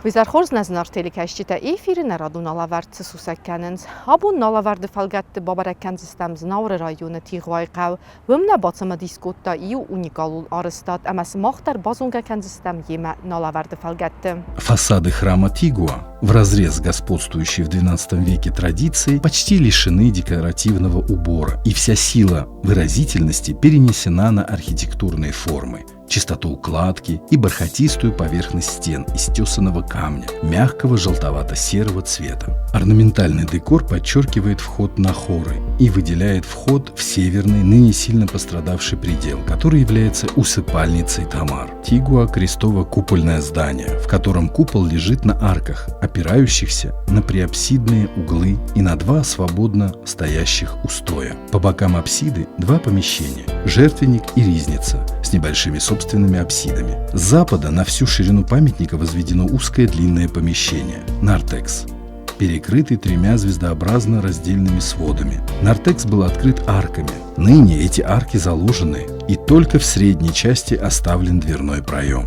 Визархорз назнартели кашчита эфири народу налавард сусакканенс. Абун налавард фалгатты бабараккан системз навры районы тигвайқав. Вымна бацама дискотта ию уникалул арыстат, амас махтар базунгаккан систем ема налавард фалгатты. Фасады храма Тигуа, вразрез господствующей в XII веке традиции, почти лишены декоративного убора, и вся сила выразительности перенесена на архитектурные формы, чистоту укладки и бархатистую поверхность стен из тесаного камня, мягкого желтовато-серого цвета. Орнаментальный декор подчеркивает вход на хоры и выделяет вход в северный, ныне сильно пострадавший предел, который является усыпальницей Тамар. Тигуа – крестово-купольное здание, в котором купол лежит на арках, опирающихся на приапсидные углы и на два свободно стоящих устоя. По бокам апсиды два помещения – жертвенник и ризница с небольшими собственными апсидами. С запада на всю ширину памятника возведено узкое длинное помещение – нартекс, перекрытый тремя звездообразно раздельными сводами. Нартекс был открыт арками. Ныне эти арки заложены, и только в средней части оставлен дверной проем.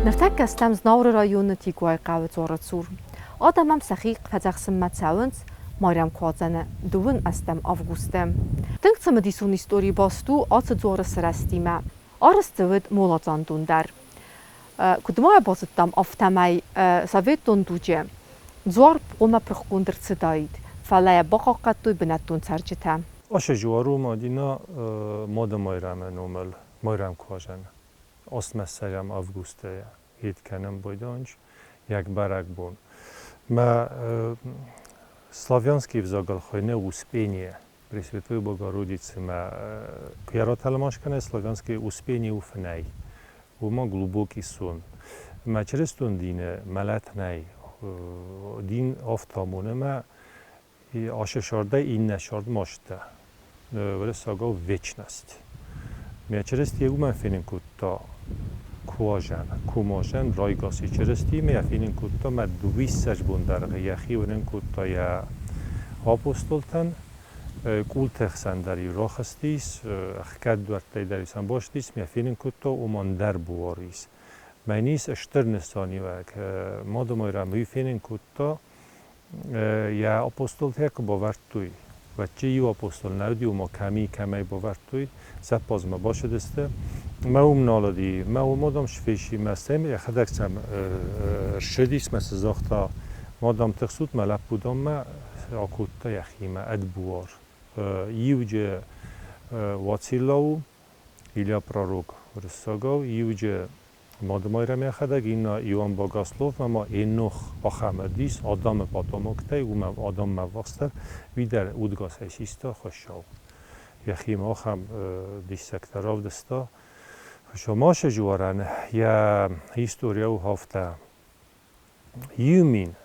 نفتك استمز نور رایون تیگوهای قوی زورتسور. آدمم سخیق فزخسم متساونز ماریم کوازنه دوون استم آفگوستم. تنگسم دیسون استوری باستو آت زور سرستیمه. آرستود مولازاندون در. کدومای بازدم آفتمی سوید دوجه. زور قوم پرخوندر صداید. فلای باقاقتوی بنتون سرجته. آشه جوارو مادینا ماده مایرم نومل مایرم کوازنه. Osma seljam avguste hitkenem bojdanč, jak barak bun. Ma slavianski vzagalchojne uspjenje pri Svetoj Bogorodici, ma kjeratalmaškane slavianske uspjenje u fnej, uma globoki sun. Ma čez tun dine malatnej, din oftamune ma ašešarda inne šard mašta, vele saga večnost. Ma čez tijegu man finin kutta کوماژن رایگاسی چرستی میافینین کوتا مد دویسش بندر یخی ونن کوتا یا آپوستولتن کول تخسندری راخستیس خکد دورتی دریسان باشتیس میافینین کوتا اومان در بواریس منیس اشتر نستانی و مادم ایران میافینین کوتا یا آپوستولت یک باورتوی و چه یو آپوستول نردی اوما کمی باورتوی سپاز ما باشه دسته ما نالادی ما مادام شفیشی مستم یا خداکسم شدیس مثل زاختا مادام تخصوت ملپ بودم ما آکوتا یخیمه ادبوار یوجه واتسیلاو ایلیا پراروگ رساگاو یوجه مادمای رمی خداگ اینا ایوان باگاسلوف ما اینوخ آخمدیس آدم پاتاموکته و آدم مواستر ویدر اودگاس هشیستا خوشاو یخیم آخم دیستکتراو دستا شماش جوارن یا هیستوریا و هفته یومین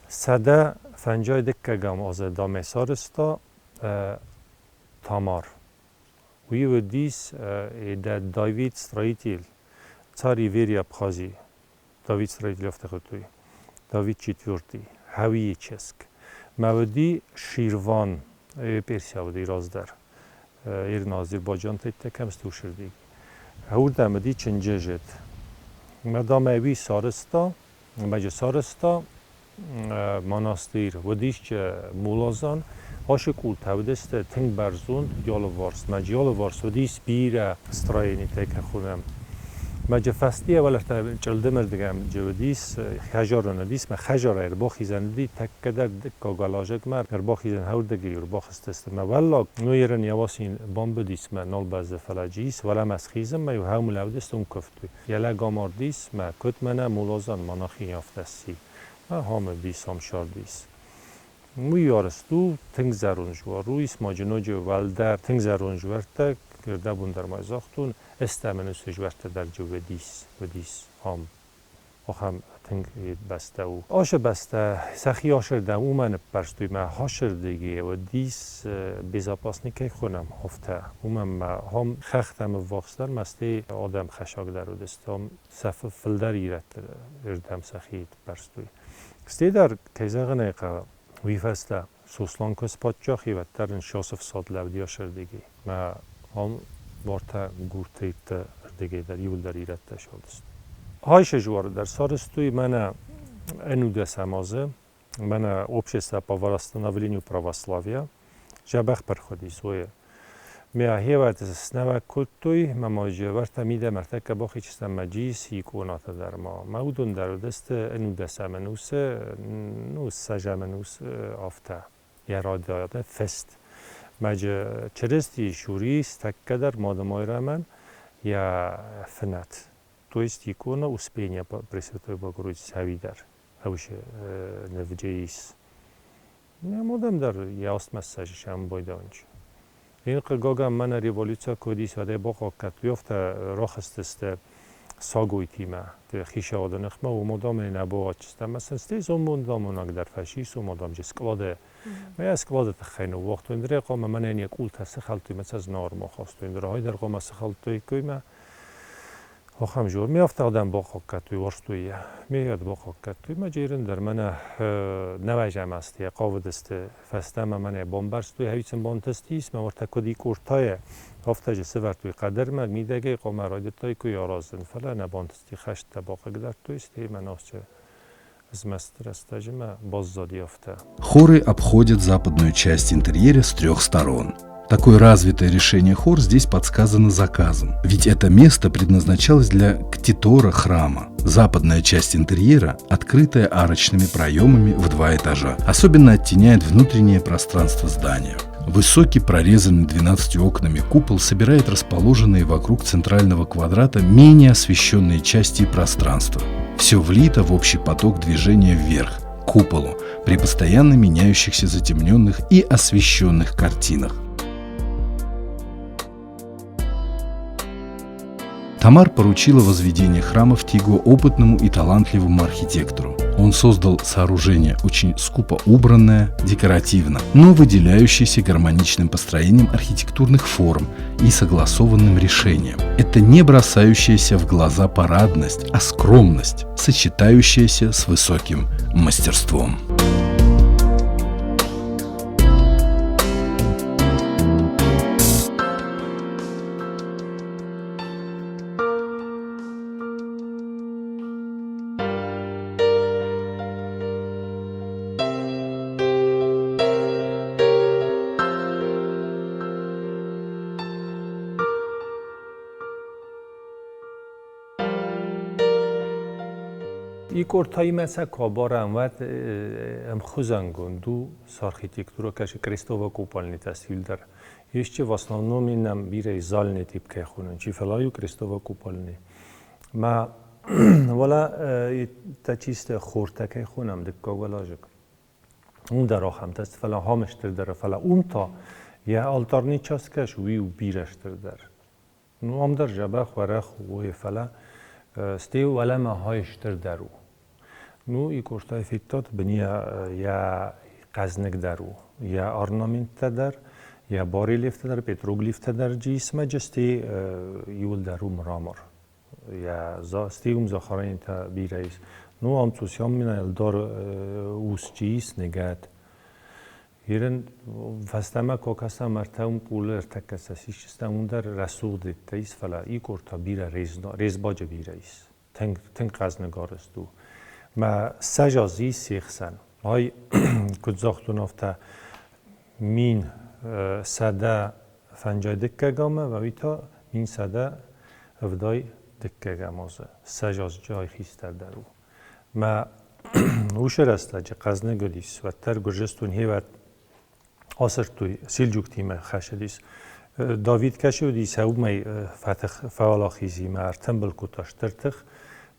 صده فنجای دکه گم از دامه سارستا تامار و یو دیس در داوید سترایتیل царь Верия Абхазии, Давид Строитель Автохотуи, Давид IV, Хави Ческ, Мавди Ширван, Персия води раздар, Ирна Азербайджан текем стуширди. Хурд Амади Ченджежет, Мадам Ави Сарыста, Маджа Сарыста, Монастырь, Водиш Мулазан, Аши кул тавдест тинг барзун Яловарс, Маджа Яловарс, Води Спира Строени теке хунем. ما جفستی اول تا چلدمر دیگه جودیس خجارونه دیس ما خجاره ارباخی زندی تک کدر کاغلاجک مر ارباخی زن هور دیگه ارباخ است ما ولا نویرن یواسین بامب دیس ما نال باز فلاجیس ولا مسخیزم ما هم لودست اون کفتوی یلا گامار دیس ما کت منه مولازان مناخی یافتسی ما هم دیس هم شار دیس میارستو تنگ زرونجوار رویس ماجنوج والدر تنگ زرونجوار تا کرده بوندر مایزاختون استمنوس جوارت در جو ودیس هم آخم تنگ بسته و آش بسته سخی آشر دم اومن پرستوی ما هاشر دیگه و دیس بیزاپاسنی که خونم هفته اومن هم خختم واقستر مسته آدم خشاک در و دستم صف فلدر ایرد اردم سخی پرستوی ستی در کیزاغنه که ویفسته سوسلان کس پادشاهی و ترن شاسف ساد لودیا شردگی ما هم بارتا گورتیت دیگه در یول در ایرت شدست. هایش جوار در سارستوی من انوده سمازه من общество по восстановлению православия جبخ پر خودی سوی میاهیوت سنوا کلتوی مماجه ورتا میده مرتک باخی چیست مجیس یکونات در ما مودون در دست انوده سمنوس نوس سجمنوس آفته یا رادیاده فست مجه چرستی شوریست تکدر مادمای رمن یا فنت تویست یکونه اسپینیا پرسیتوی با گروی سوی در اوش نوجیس مادم در یاست مساجش هم باید آنج این قگاگم من ریولوچا کودیس و ده باقا کتلیافت راخست است ساگوی تیمه که خیشه آدنخمه و مادام نبا چستم مثلا استیز اون داموناک در فشیس و مادام جه سکلاده ما اسکلاده تخینو وقت این دره قام من این یک اولت سخالتوی مثل از نار ما خواست این دره های در قام سخالتوی که ما آخام جور میافت آدم باقا کتوی ورستویه میاد باقا کتوی ما جیرن در من نوجم است یا قاود است فستم من بامبرستوی هیچم بانتستیس ما ورتا کدی کورتای هفته جسه ورتوی قدر مگ میدگه قام رایدتای که یارازن فلا نبانتستی خشت باقا گدر تویستی من آسچه از мастер-стажима баззадиафта. Хоры обходят западную часть интерьера с 3 сторон. Такое развитое решение хор здесь подсказано заказом, ведь это место предназначалось для ктитора храма. Западная часть интерьера, открытая арочными проемами в 2 этажа, особенно оттеняет внутреннее пространство здания. Высокий, прорезанный 12 окнами купол собирает расположенные вокруг центрального квадрата менее освещенные части и пространства. Все влито в общий поток движения вверх, к куполу, при постоянно меняющихся затемненных и освещенных картинах. Тамар поручила возведение храма в Тигуа опытному и талантливому архитектору. Он создал сооружение очень скупо убранное, декоративно, но выделяющееся гармоничным построением архитектурных форм и согласованным решением. Это не бросающаяся в глаза парадность, а скромность, сочетающаяся с высоким мастерством. Икортаи меса кабарам ват мхузангон ду с архитектура каши крестова купальни тасвил дар. Еще в основном нам бире зальный тип кехунен, чи фалаю крестова купальни. Ма вала та чисто хорта кехунам дикка валажик. اون در آخم تست فلا هامشتر در فلا اون تا یه آلتارنی چاست کش وی و بیرشتر در نو هم در جبخ و رخ و فلا ستیو ولا ما هایشتر درو نو ای کورتای فیتات بنیا یا قزنک درو یا آرنامنت در یا باری لیفت در پتروگلیفت در جیسم جستی یول درو مرامر یا ستیوم زخارین تا بیرایز نو هم توسیام من دار اوسچیس نگات هیرن فستما کوکاستا مرتاوم پولر تکساسیش استمون در رسول دیتایس فلا ای کورتا بیره ریز باج بیرایز تنگ قزنگارستو ما سجازی سیخسن های کدزاختون افتا مین ساده فنجای دکه گامه و ویتا مین ساده افدای دکه گمازه سجاز جای خیستر در او ما وشر است که قزنه گلیس و تر گرجستون هیوت آسر توی سیلجوک تیم خشدیس داوید کشودی سوم فتح فعال خیزی ما ارتنبل کتاش ترتخ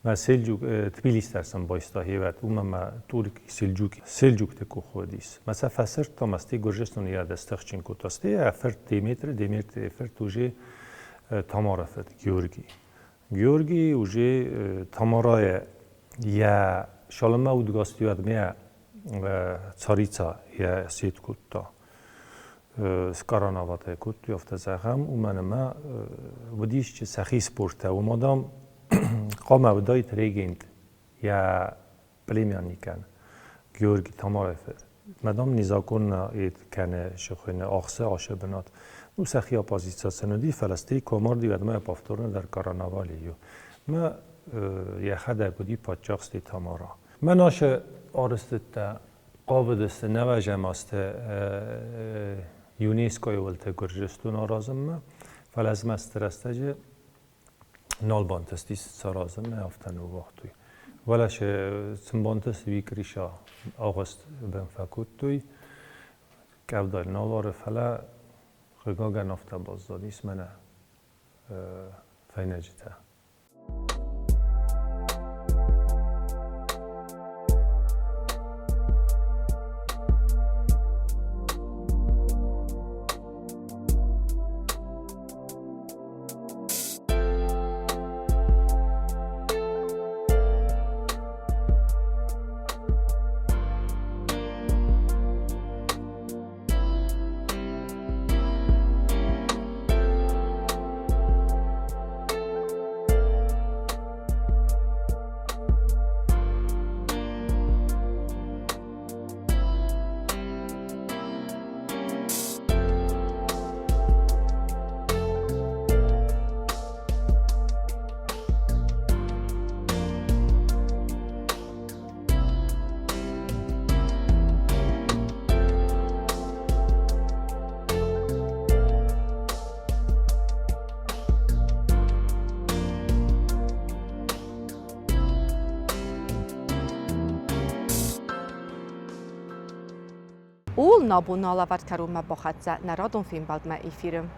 ما سیلجوک تبیلیس درسم بایستا هیوت ما تورک سیلجوک تکو خودیس مثلا فسر تا مستی گرجستون یاد استخچین کتاستی افر دیمیتر افر توجه تامار افر گیورگی اوجه تامارای یا شالما اودگاستیوات میا царица я сет кутта скаранавата кут ёфта захам у манама будиш че сахи спорта у мадам қама удай трегент я племянникан георги тамараф мадам низакун ет кане шохне ахса аша бинат у сахи оппозиция сенди фаласти комар дигад ма пафторн дар каранавали ю ма я хада будی پادشاهستی تامارا مناش آرستت قابدست نواجم است یونسکوی ولت گرجستون آرازم فلزم استرستج نالبانتستی سرازم افتن و وقتی ولش سنبانتست ویکریشا آغست بن فکوت توی کبدال نالوار فلا خگاگن افت بازدادیس منه فینجته Ул набу налават карума бахатса народом фим балдма эфирим.